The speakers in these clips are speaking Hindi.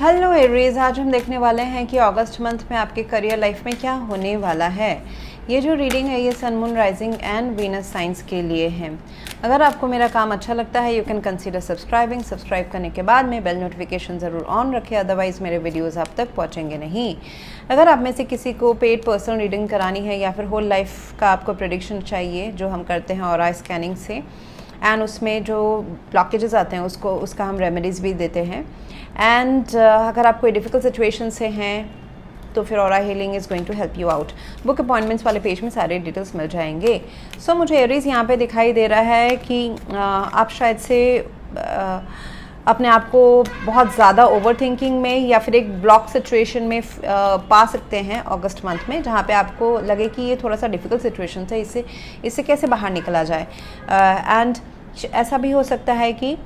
हेलो एरीज, आज हम देखने वाले हैं कि अगस्त मंथ में आपके करियर लाइफ में क्या होने वाला है। ये जो रीडिंग है ये sun moon rising and Venus signs के लिए है। अगर आपको मेरा काम अच्छा लगता है यू कैन कंसीडर सब्सक्राइब करने के बाद में बेल नोटिफिकेशन ज़रूर ऑन रखें, अदरवाइज़ मेरे वीडियोज़ आप तक पहुँचेंगे नहीं। अगर आप में से किसी को पेड पर्सनल रीडिंग करानी है या फिर होल लाइफ का आपको प्रेडिक्शन चाहिए जो हम करते हैं ऑरा स्कैनिंग से, एंड उसमें जो ब्लॉकेजेस आते हैं उसका हम रेमेडीज़ भी देते हैं। एंड अगर आप कोई डिफ़िकल्ट सिचुएशन से हैं तो फिर aura healing is going to help you out. Book appointments वाले पेज में सारे डिटेल्स मिल जाएंगे। सो मुझे एरीज यहाँ पे दिखाई दे रहा है कि आप शायद से अपने आप को बहुत ज़्यादा ओवर थिंकिंग में या फिर एक ब्लॉक सिचुएशन में पा सकते हैं अगस्त मंथ में, जहाँ पे आपको लगे कि ये थोड़ा सा डिफ़िकल्ट सिचुएशन है, इससे कैसे बाहर निकला जाए। एंड ऐसा भी हो सकता है कि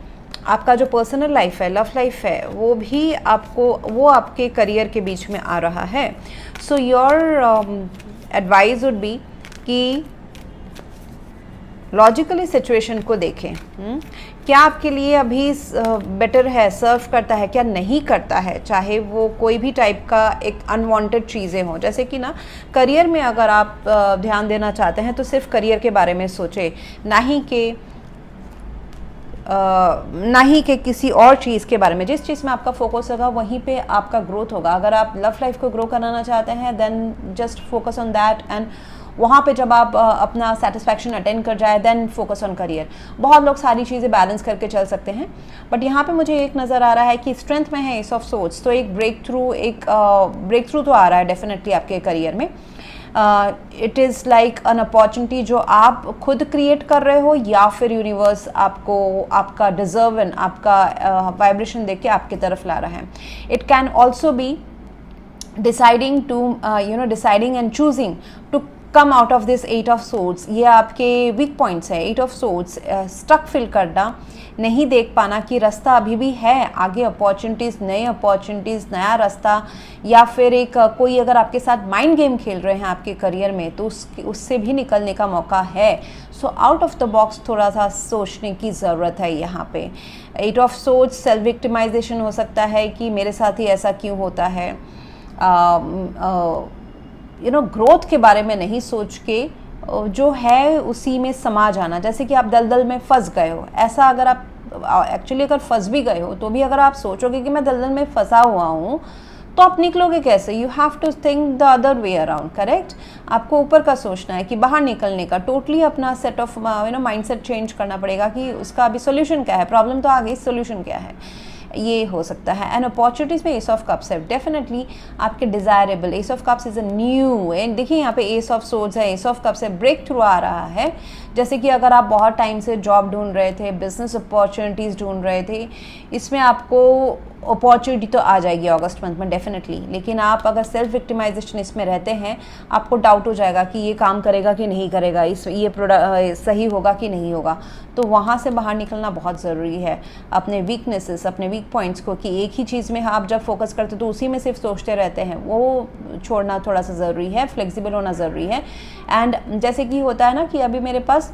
आपका जो पर्सनल लाइफ है, लव लाइफ है, वो आपके करियर के बीच में आ रहा है। So your advice would be कि लॉजिकली सिचुएशन को देखें। क्या आपके लिए अभी बेटर है, सर्व करता है, क्या नहीं करता है, चाहे वो कोई भी टाइप का एक अनवांटेड चीज़ें हों। जैसे कि ना करियर में अगर आप ध्यान देना चाहते हैं तो सिर्फ करियर के बारे में सोचें, ना ही कि किसी और चीज़ के बारे में। जिस चीज़ में आपका फोकस होगा वहीं पे आपका ग्रोथ होगा। अगर आप लव लाइफ को ग्रो कराना चाहते हैं then just focus on that, and वहाँ पे जब आप अपना सेटिस्फैक्शन अटेंड कर जाए देन फोकस ऑन करियर। बहुत लोग सारी चीज़ें बैलेंस करके चल सकते हैं, बट यहाँ पे मुझे एक नज़र आ रहा है कि स्ट्रेंथ में है एस ऑफ सोर्ड्स, तो एक ब्रेक थ्रू तो आ रहा है डेफिनेटली आपके करियर में। It is like an opportunity जो आप खुद क्रिएट कर रहे हो या फिर यूनिवर्स आपको आपका डिजर्व एंड आपका वाइब्रेशन देख के आपकी तरफ ला रहा है। It can also be deciding and choosing to come out of this 8 of swords. ये आपके वीक पॉइंट्स है। 8 ऑफ सोर्ड्स स्टक फिल करना, नहीं देख पाना कि रास्ता अभी भी है आगे, अपॉर्चुनिटीज़, नए अपॉर्चुनिटीज़, नया रास्ता, या फिर एक कोई अगर आपके साथ माइंड गेम खेल रहे हैं आपके करियर में तो उससे भी निकलने का मौका है। So out of the box थोड़ा सा सोचने की ज़रूरत है यहाँ पे। 8 ऑफ सोर्ड्स सेल्फ विक्टिमाइजेशन हो सकता है कि मेरे साथ ही ऐसा क्यों होता है, ग्रोथ के बारे में नहीं सोच के जो है उसी में समा जाना। जैसे कि आप दलदल में फंस गए हो, ऐसा अगर आप एक्चुअली अगर फंस भी गए हो तो भी अगर आप सोचोगे कि मैं दलदल में फंसा हुआ हूँ तो आप निकलोगे कैसे। You have to think the other way around, correct. आपको ऊपर का सोचना है कि बाहर निकलने का, टोटली अपना सेट ऑफ माइंडसेट चेंज करना पड़ेगा कि उसका अभी सोल्यूशन क्या है। प्रॉब्लम तो आ गई, सोल्यूशन क्या है, ये हो सकता है। एंड अपॉर्चुनिटीज़ में एस ऑफ कप्स है, डेफिनेटली आपके desirable. S of cups is a new, and देखिए यहाँ पे एस ऑफ सोर्ड्स है, एस ऑफ कप्स है, ब्रेक थ्रू आ रहा है। जैसे कि अगर आप बहुत टाइम से जॉब ढूंढ रहे थे, बिजनेस अपॉर्चुनिटीज़ ढूंढ रहे थे, इसमें आपको अपॉर्चुनिटी तो आ जाएगी अगस्त मंथ में डेफिनेटली। लेकिन आप अगर सेल्फ विक्टिमाइजेशन इसमें रहते हैं, आपको डाउट हो जाएगा कि ये काम करेगा कि नहीं करेगा, ये प्रोडक्ट सही होगा कि नहीं होगा। तो वहाँ से बाहर निकलना बहुत ज़रूरी है। अपने वीकनेसेस, अपने वीक पॉइंट्स को, कि एक ही चीज़ में आप जब फोकस करते तो उसी में सिर्फ सोचते रहते हैं, वो छोड़ना थोड़ा सा ज़रूरी है। फ्लेक्सिबल होना ज़रूरी है। एंड जैसे कि होता है ना कि अभी मेरे पास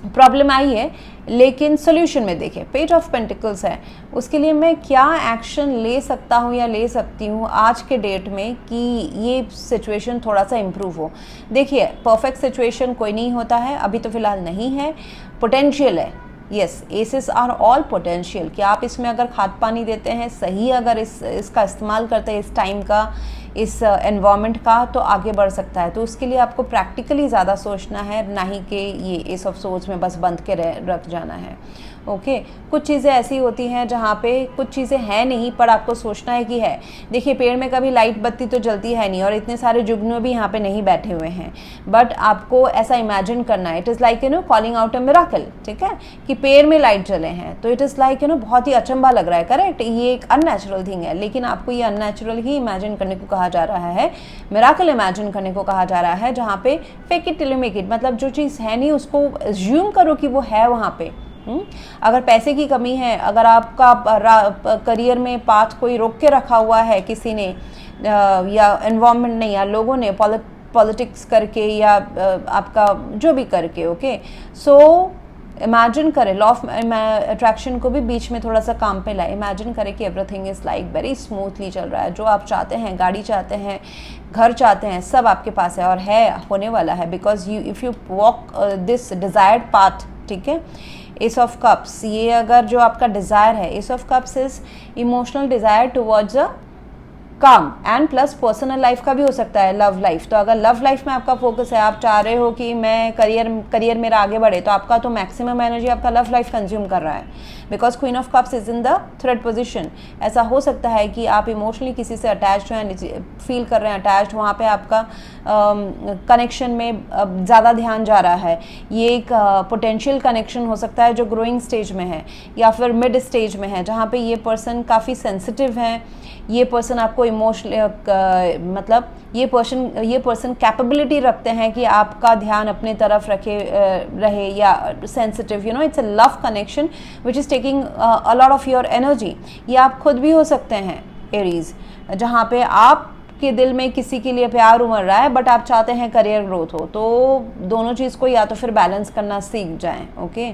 प्रॉब्लम आई है लेकिन सोल्यूशन में देखें, पेज ऑफ पेंटिकल्स है, उसके लिए मैं क्या एक्शन ले सकता हूँ या ले सकती हूँ आज के डेट में कि ये सिचुएशन थोड़ा सा इम्प्रूव हो। देखिए परफेक्ट सिचुएशन कोई नहीं होता है, अभी तो फिलहाल नहीं है, पोटेंशियल है। Yes, aces are all potential कि आप इसमें अगर खाद पानी देते हैं सही, अगर इसका इस्तेमाल करते हैं इस टाइम का, इस एनवायरनमेंट का, तो आगे बढ़ सकता है। तो उसके लिए आपको प्रैक्टिकली ज़्यादा सोचना है, ना ही कि ये एस ऑफ सोर्ड्स में बस बंद के रख जाना है। ओके, कुछ चीज़ें ऐसी होती हैं जहाँ पे कुछ चीज़ें हैं नहीं पर आपको सोचना है कि है। देखिए पेड़ में कभी लाइट बत्ती तो जलती है नहीं, और इतने सारे जुगनू भी यहाँ पे नहीं बैठे हुए हैं, बट आपको ऐसा इमेजिन करना है। It is like calling out a miracle, ठीक है, कि पेड़ में लाइट जले हैं, तो इट इज़ लाइक बहुत ही अचंभा लग रहा है, करेक्ट। ये एक अननेचुरल थिंग है, लेकिन आपको ये अननेचुरल ही इमेजिन करने को कहा जा रहा है, मिरेकल इमेजिन करने को कहा जा रहा है, जहाँ पे fake it till you make it, मतलब जो चीज़ है नहीं उसको अज्यूम करो कि वो है वहाँ पे। अगर पैसे की कमी है, अगर आपका करियर में पाथ कोई रोक के रखा हुआ है किसी ने, या एनवायरनमेंट ने, या लोगों ने पॉलिटिक्स करके, या आपका जो भी करके, ओके, सो इमेजिन करें, लॉ ऑफ अट्रैक्शन को भी बीच में थोड़ा सा काम पे लाए। इमेजिन करें कि everything is like very smoothly चल रहा है, जो आप चाहते हैं, गाड़ी चाहते हैं, घर चाहते हैं, सब आपके पास है और है, होने वाला है, because you if you walk this desired path, ठीक है। एस ऑफ कप्स, ये अगर जो आपका डिज़ायर है, S of cups is emotional desire towards a काम एंड प्लस पर्सनल लाइफ का भी हो सकता है, लव लाइफ। तो अगर लव लाइफ में आपका फोकस है, आप चाह रहे हो कि मैं करियर मेरा आगे बढ़े, तो आपका तो मैक्सिमम एनर्जी आपका लव लाइफ कंज्यूम कर रहा है, because queen of cups is in the third position. ऐसा हो सकता है कि आप इमोशनली किसी से अटैच्ड हैं, फील कर रहे हैं अटैच्ड, वहाँ पे आपका कनेक्शन में ज़्यादा ध्यान जा रहा है। ये एक पोटेंशियल कनेक्शन हो सकता है जो ग्रोइंग स्टेज में है या फिर मिड स्टेज में है, जहाँ पे ये पर्सन काफ़ी सेंसिटिव हैं, ये पर्सन आपको इमोशनल मतलब ये पर्सन कैपेबिलिटी रखते हैं कि आपका ध्यान अपने तरफ रहे या sensitive, you know, it's a love connection which is taking a lot of your energy. ये आप खुद भी हो सकते हैं एरीज, जहाँ पे आप के दिल में किसी के लिए प्यार उमड़ रहा है बट आप चाहते हैं करियर ग्रोथ हो, तो दोनों चीज़ को या तो फिर बैलेंस करना सीख जाएं, ओके,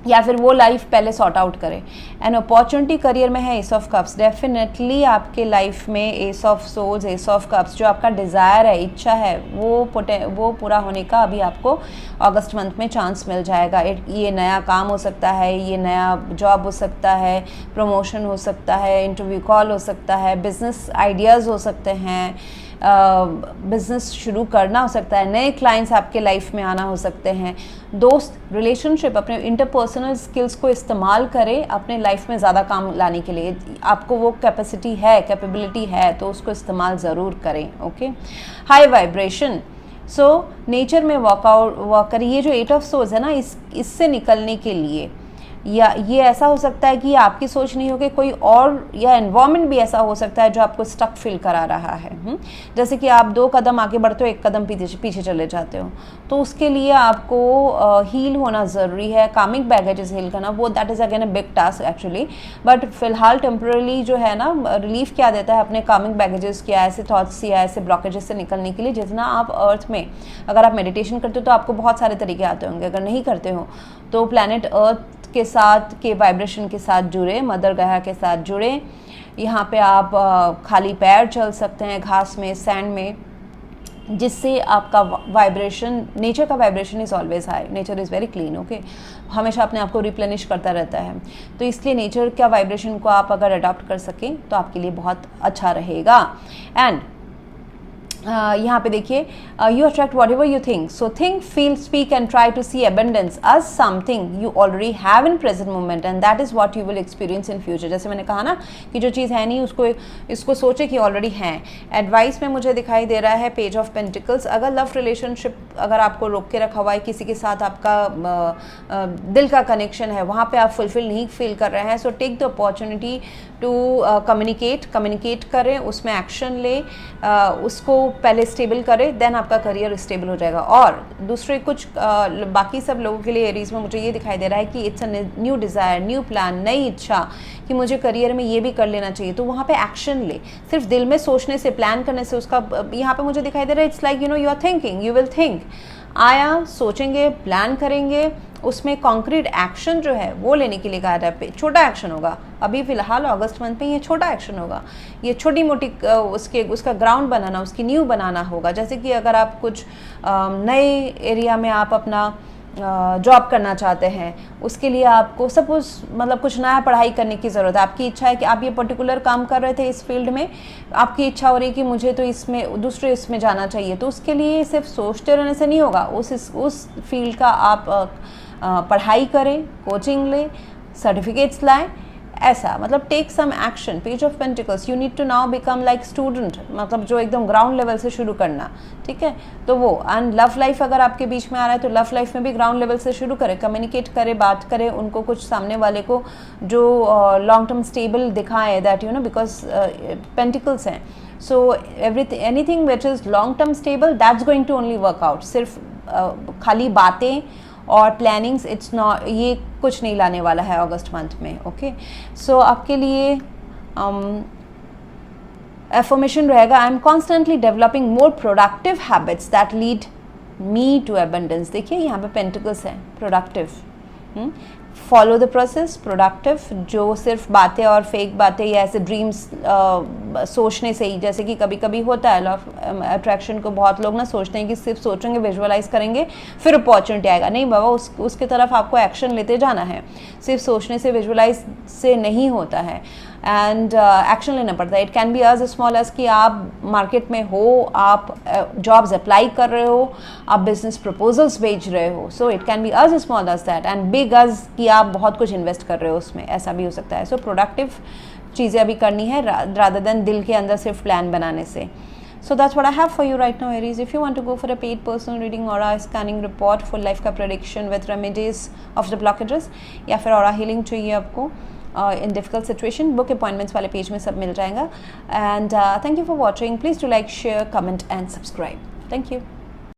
या फिर वो लाइफ पहले सॉर्ट आउट करें। एंड अपॉर्चुनिटी करियर में है एस ऑफ कप्स, डेफिनेटली आपके लाइफ में S of swords, S of cups, जो आपका डिज़ायर है, इच्छा है, वो पूरा होने का अभी आपको अगस्त मंथ में चांस मिल जाएगा। ये नया काम हो सकता है, ये नया जॉब हो सकता है, प्रमोशन हो सकता है, इंटरव्यू कॉल हो सकता है, बिजनेस आइडियाज़ हो सकते हैं, बिजनेस शुरू करना हो सकता है, नए क्लाइंट्स आपके लाइफ में आना हो सकते हैं, दोस्त, रिलेशनशिप, अपने इंटरपर्सनल स्किल्स को इस्तेमाल करें अपने लाइफ में ज़्यादा काम लाने के लिए। आपको वो कैपेबिलिटी है तो उसको इस्तेमाल ज़रूर करें, okay. High vibration, so nature में वॉक करें। ये जो 8 ऑफ सोर्ड्स है ना, इससे निकलने के लिए या ये ऐसा हो सकता है कि आपकी सोच नहीं हो कि कोई और, या एनवायरनमेंट भी ऐसा हो सकता है जो आपको स्टक फील करा रहा है। जैसे कि आप 2 कदम आगे बढ़ते हो, 1 कदम पीछे चले जाते हो, तो उसके लिए आपको हील होना ज़रूरी है। कामिक बैगेजेस हील करना, वो that is again a big task actually, but फिलहाल टेम्पररी जो है ना, रिलीफ क्या देता है अपने कामिक बैगेजेस या ऐसे थॉट्स या ऐसे ब्लॉकेजेस से निकलने के लिए। जितना आप अर्थ में, अगर आप मेडिटेशन करते हो तो आपको बहुत सारे तरीके आते होंगे, अगर नहीं करते हो तो प्लैनेट अर्थ के साथ के वाइब्रेशन के साथ जुड़े, मदर गाया के साथ जुड़े। यहाँ पे आप खाली पैर चल सकते हैं घास में, सैंड में, जिससे आपका वाइब्रेशन, नेचर का vibration is always high, nature is very clean, okay, हमेशा अपने आप को रिप्लेनिश करता रहता है। तो इसलिए नेचर का वाइब्रेशन को आप अगर अडॉप्ट कर सकें तो आपके लिए बहुत अच्छा रहेगा। एंड यहाँ पे देखिए, you attract whatever you think, so think, feel, speak and try to see abundance as something you already have in present moment and that is what you will experience in future. जैसे मैंने कहा ना कि जो चीज़ है नहीं इसको सोचे कि ऑलरेडी हैं। एडवाइस में मुझे दिखाई दे रहा है पेज ऑफ पेंटिकल्स। अगर लव रिलेशनशिप अगर आपको रोक के रखा हुआ है, किसी के साथ आपका दिल का कनेक्शन है, वहाँ पर आप फुलफिल नहीं फील कर रहे हैं, so take the opportunity to communicate करें, उसमें एक्शन ले, उसको पहले स्टेबल करें, देन आपका करियर स्टेबल हो जाएगा। और दूसरे कुछ बाकी सब लोगों के लिए एरीज में मुझे ये दिखाई दे रहा है कि it's a new desire, new plan, नई इच्छा कि मुझे करियर में ये भी कर लेना चाहिए, तो वहाँ पे एक्शन ले। सिर्फ दिल में सोचने से, प्लान करने से उसका, यहाँ पे मुझे दिखाई दे रहा है it's like you are thinking, you will think, आया, सोचेंगे, प्लान करेंगे, उसमें कॉन्क्रीट एक्शन जो है वो लेने के लिए कहा जाता है। छोटा एक्शन होगा, अभी फिलहाल अगस्त मंथ में ये छोटा एक्शन होगा, ये छोटी मोटी उसका ग्राउंड बनाना, उसकी नींव बनाना होगा। जैसे कि अगर आप कुछ नए एरिया में आप अपना जॉब करना चाहते हैं, उसके लिए आपको सपोज मतलब कुछ नया पढ़ाई करने की ज़रूरत है, आपकी इच्छा है कि आप ये पर्टिकुलर काम कर रहे थे इस फील्ड में, आपकी इच्छा हो रही है कि मुझे तो इसमें दूसरे इसमें जाना चाहिए, तो उसके लिए सिर्फ सोचते रहने से नहीं होगा, उस फील्ड का आप पढ़ाई करें, कोचिंग लें, सर्टिफिकेट्स लाएं, ऐसा मतलब take some action. Page of pentacles, you need to now become like student, मतलब जो एकदम ग्राउंड लेवल से शुरू करना, ठीक है। तो वो एंड लव लाइफ अगर आपके बीच में आ रहा है तो लव लाइफ में भी ग्राउंड लेवल से शुरू करें, कम्युनिकेट करें, बात करें, उनको कुछ सामने वाले को जो लॉन्ग टर्म स्टेबल दिखाए, दैट बिकॉज पेंटिकल्स हैं, so anything which is long term stable that's going to only work out. सिर्फ खाली बातें और प्लानिंग्स, इट्स नॉट, ये कुछ नहीं लाने वाला है अगस्त मंथ में, ओके। सो आपके लिए एफर्मेशन रहेगा, I am constantly developing more productive habits that lead me to abundance, देखिए यहाँ पे पेंटिकल्स है, productive, follow the process, productive, जो सिर्फ बातें और फेक बातें या ऐसे ड्रीम्स सोचने से ही, जैसे कि कभी कभी होता है लॉ ऑफ अट्रैक्शन को, बहुत लोग ना सोचते हैं कि सिर्फ सोचेंगे, विजुअलाइज करेंगे, फिर अपॉर्चुनिटी आएगा। नहीं बाबा, उसके तरफ आपको एक्शन लेते जाना है, सिर्फ सोचने से, विजुअलाइज से नहीं होता है, एंड एक्शन लेना पड़ता है। It can be as small as कि आप मार्केट में हो, आप जॉब्स अप्लाई कर रहे हो, आप बिजनेस प्रपोजल्स भेज रहे हो, so it can be as small as that, and big as कि आप बहुत कुछ इन्वेस्ट कर रहे हो उसमें, ऐसा भी हो सकता है। सो प्रोडक्टिव चीज़ें अभी करनी है रादर देन दिल के अंदर सिर्फ प्लान बनाने से। So that's what I have for you right now, Aries. If you want to go for a paid personal reading, aura scanning report, full life का prediction with remedies of the blockages, या फिर aura healing चाहिए आपको in difficult situation, book appointments वाले पेज में सब मिल जाएगा। And thank you for watching. Please do like, share, comment and subscribe. Thank you.